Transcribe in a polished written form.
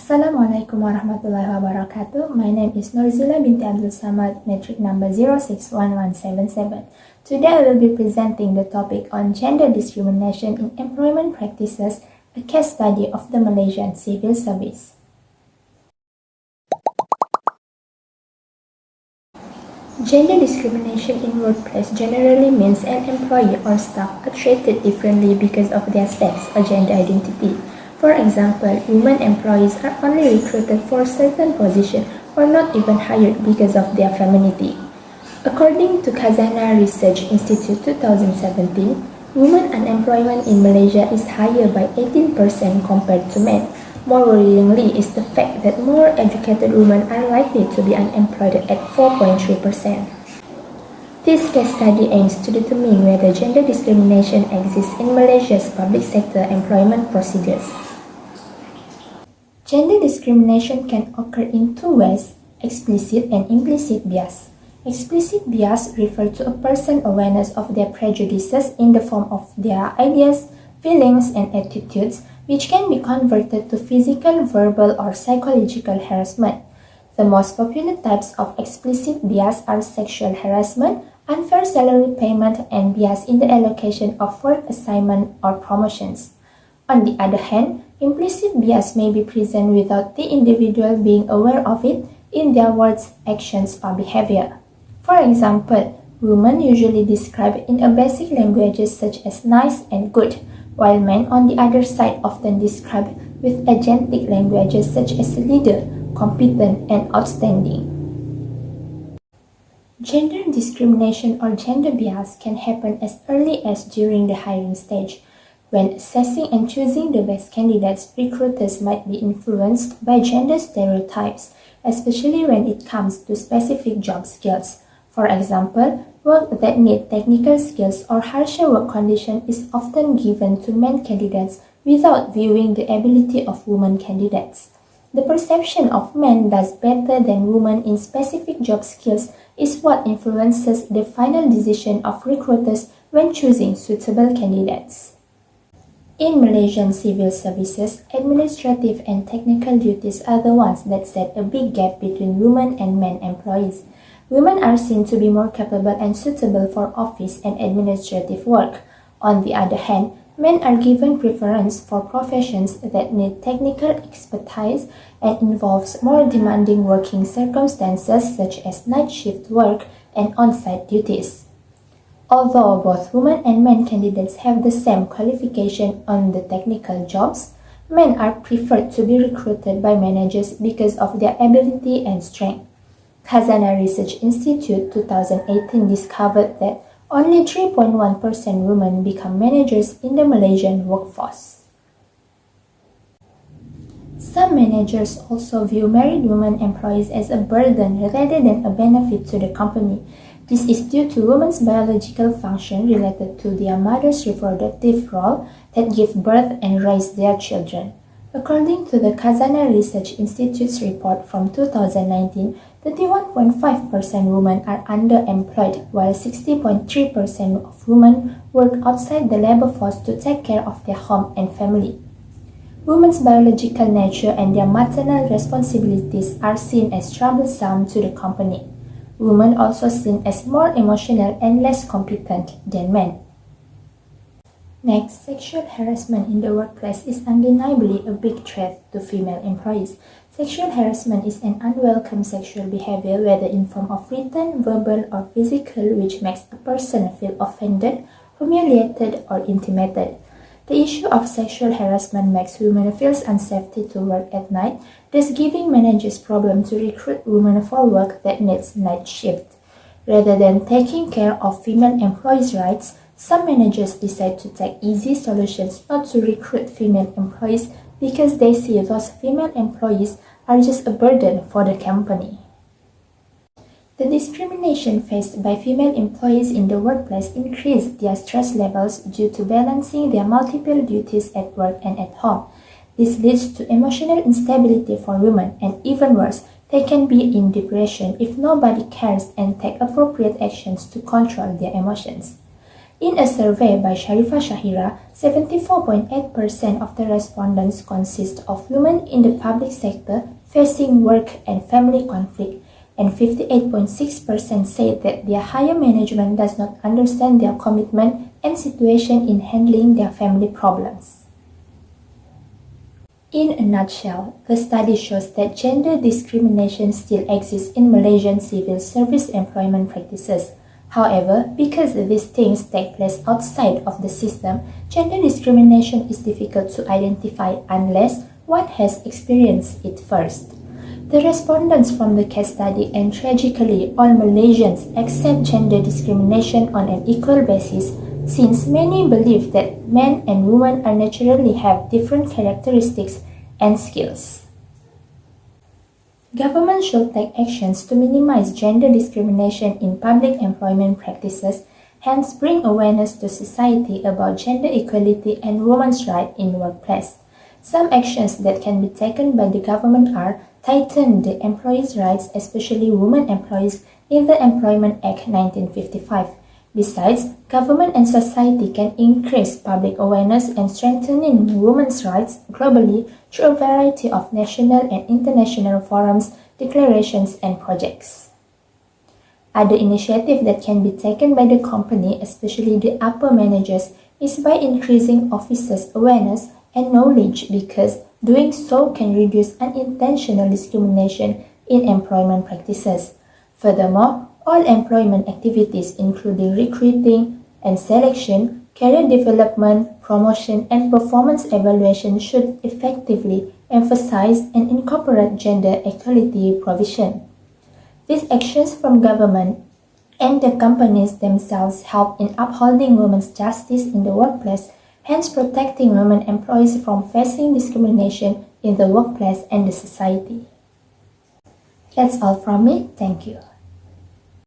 Assalamualaikum warahmatullahi wabarakatuh. My name is Norziela binti Abdul Samad, metric number 061177. Today I will be presenting the topic on gender discrimination in employment practices, a case study of the Malaysian civil service. Gender discrimination in workplace generally means an employee or staff are treated differently because of their sex or gender identity. For example, women employees are only recruited for certain positions or not even hired because of their femininity. According to Khazanah Research Institute 2017, women unemployment in Malaysia is higher by 18% compared to men. More worryingly is the fact that more educated women are likely to be unemployed at 4.3%. This case study aims to determine whether gender discrimination exists in Malaysia's public sector employment procedures. Gender discrimination can occur in two ways: explicit and implicit bias. Explicit bias refers to a person's awareness of their prejudices in the form of their ideas, feelings, and attitudes, which can be converted to physical, verbal, or psychological harassment. The most popular types of explicit bias are sexual harassment, unfair salary payment, and bias in the allocation of work assignment or promotions. On the other hand, implicit bias may be present without the individual being aware of it in their words, actions, or behavior. For example, women usually describe in a basic languages such as nice and good, while men on the other side often describe with agentic languages such as leader, competent, and outstanding. Gender discrimination or gender bias can happen as early as during the hiring stage. When assessing and choosing the best candidates, recruiters might be influenced by gender stereotypes, especially when it comes to specific job skills. For example, work that need technical skills or harsher work conditions is often given to men candidates without viewing the ability of women candidates. The perception of men does better than women in specific job skills is what influences the final decision of recruiters when choosing suitable candidates. In Malaysian civil services, administrative and technical duties are the ones that set a big gap between women and men employees. Women are seen to be more capable and suitable for office and administrative work. On the other hand, men are given preference for professions that need technical expertise and involves more demanding working circumstances such as night shift work and on-site duties. Although both women and men candidates have the same qualification on the technical jobs, men are preferred to be recruited by managers because of their ability and strength. Khazanah Research Institute 2018 discovered that only 3.1% women become managers in the Malaysian workforce. Some managers also view married women employees as a burden rather than a benefit to the company. This is due to women's biological function related to their mother's reproductive role that give birth and raise their children. According to the Khazanah Research Institute's report from 2019, 31.5% women are underemployed, while 60.3% of women work outside the labor force to take care of their home and family. Women's biological nature and their maternal responsibilities are seen as troublesome to the company. Women are also seen as more emotional and less competent than men. Next, sexual harassment in the workplace is undeniably a big threat to female employees. Sexual harassment is an unwelcome sexual behavior, whether in form of written, verbal, or physical, which makes a person feel offended, humiliated, or intimidated. The issue of sexual harassment makes women feel unsafe to work at night, thus giving managers problem to recruit women for work that needs night shift. Rather than taking care of female employees' rights, some managers decide to take easy solutions not to recruit female employees because they see those female employees are just a burden for the company. The discrimination faced by female employees in the workplace increased their stress levels due to balancing their multiple duties at work and at home. This leads to emotional instability for women, and even worse, they can be in depression if nobody cares and take appropriate actions to control their emotions. In a survey by Sharifa Shahira, 74.8% of the respondents consist of women in the public sector facing work and family conflict, and 58.6% say that their higher management does not understand their commitment and situation in handling their family problems. In a nutshell, the study shows that gender discrimination still exists in Malaysian civil service employment practices. However, because these things take place outside of the system, gender discrimination is difficult to identify unless one has experienced it first. The respondents from the case study, and tragically all Malaysians, accept gender discrimination on an equal basis, since many believe that men and women are naturally have different characteristics and skills. Government should take actions to minimize gender discrimination in public employment practices, hence bring awareness to society about gender equality and women's rights in workplace. Some actions that can be taken by the government are tighten the employees' rights, especially women employees, in the Employment Act 1955. Besides, government and society can increase public awareness and strengthening women's rights globally through a variety of national and international forums, declarations, and projects. Other initiatives that can be taken by the company, especially the upper managers, is by increasing officers' awareness and knowledge, because doing so can reduce unintentional discrimination in employment practices. Furthermore, all employment activities including recruiting and selection, career development, promotion, and performance evaluation should effectively emphasize and incorporate gender equality provision. These actions from government and the companies themselves help in upholding women's justice in the workplace, hence protecting women employees from facing discrimination in the workplace and the society. That's all from me. Thank you.